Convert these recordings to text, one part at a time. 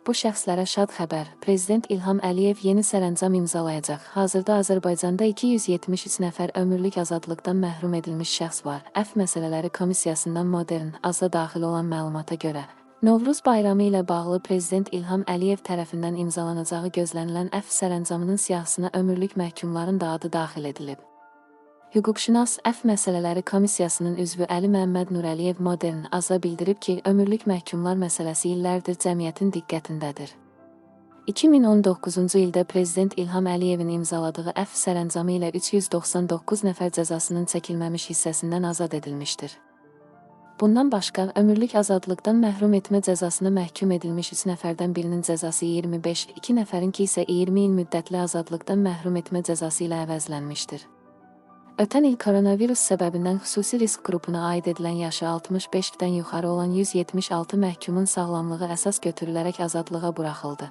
Bu şəxslərə şad xəbər. Prezident İlham Əliyev yeni sərəncam imzalayacaq. Hazırda Azərbaycanda 273 nəfər ömürlük azadlıqdan məhrum edilmiş şəxs var. Əfv məsələləri komissiyasından modern, aza daxil olan məlumata görə. Novruz bayramı ilə bağlı Prezident İlham Əliyev tərəfindən imzalanacağı gözlənilən əfv sərəncamının siyahısına ömürlük məhkumların da adı daxil edilib. Hüquqşünas əfv məsələləri komissiyasının üzvü Əli Məmməd Nurəliyev modern aza bildirib ki, ömürlük məhkumlar məsələsi illərdir cəmiyyətin diqqətindədir. 2019-cu ildə Prezident İlham Əliyevin imzaladığı əfv sərəncamı ilə 399 nəfər cəzasının çəkilməmiş hissəsindən azad edilmişdir. Bundan başqa, ömürlük azadlıqdan məhrum etmə cəzasına məhkum edilmiş 3 nəfərdən birinin cəzası 25, 2 nəfərinki isə 20 il müddətli azadlıqdan məhrum etmə cəzası ilə əvəzlənmişdir. Ötən il koronavirus səbəbindən xüsusi risk qrupuna aid edilən yaşı 65-dən yuxarı olan 176 məhkumun sağlamlığı əsas götürülərək azadlığa buraxıldı.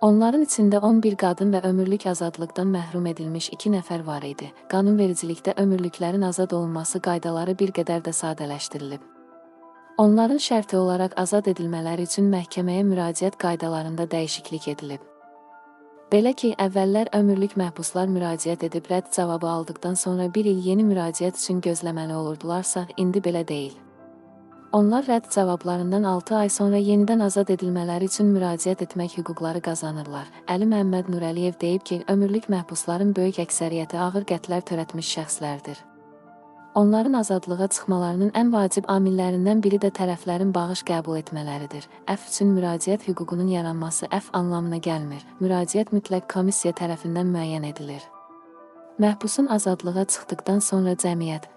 Onların içində 11 qadın və ömürlük azadlıqdan məhrum edilmiş 2 nəfər var idi. Qanunvericilikdə ömürlüklərin azad olunması qaydaları bir qədər də sadələşdirilib. Onların şərti olaraq azad edilmələri üçün məhkəməyə müraciət qaydalarında dəyişiklik edilib. Belə ki, əvvəllər ömürlük məhbuslar müraciət edib rədd cavabı aldıqdan sonra bir il yeni müraciət üçün gözləməli olurdularsa, indi belə deyil. Onlar rədd cavablarından 6 ay sonra yenidən azad edilmələri üçün müraciət etmək hüquqları qazanırlar. Əli Məmməd Nurəliyev deyib ki, ömürlük məhbusların böyük əksəriyyəti ağır qətlər törətmiş şəxslərdir. Onların azadlığa çıxmalarının ən vacib amillərindən biri də tərəflərin bağış qəbul etmələridir. Əfv üçün müraciət hüququnun yaranması əfv anlamına gəlmir. Müraciət mütləq komissiya tərəfindən müəyyən edilir. Məhbusun azadlığa çıxdıqdan sonra cəmiyyət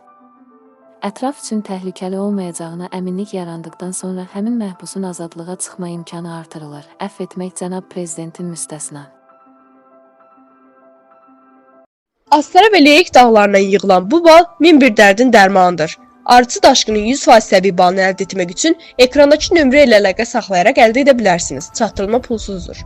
ətraf üçün təhlükəli olmayacağına əminlik yarandıqdan sonra həmin məhbusun azadlığa çıxma imkanı artırılır. Əfv etmək cənab Prezidentin müstəsna. Astara və Leyik dağlarına yığılan bu bal min bir dərdin dərmanıdır. Arıçı daşqının 100% səviyyə balını əldə etmək üçün ekrandakı nömrə ilə əlaqə saxlayaraq əldə edə bilərsiniz. Çatdırılma pulsuzdur.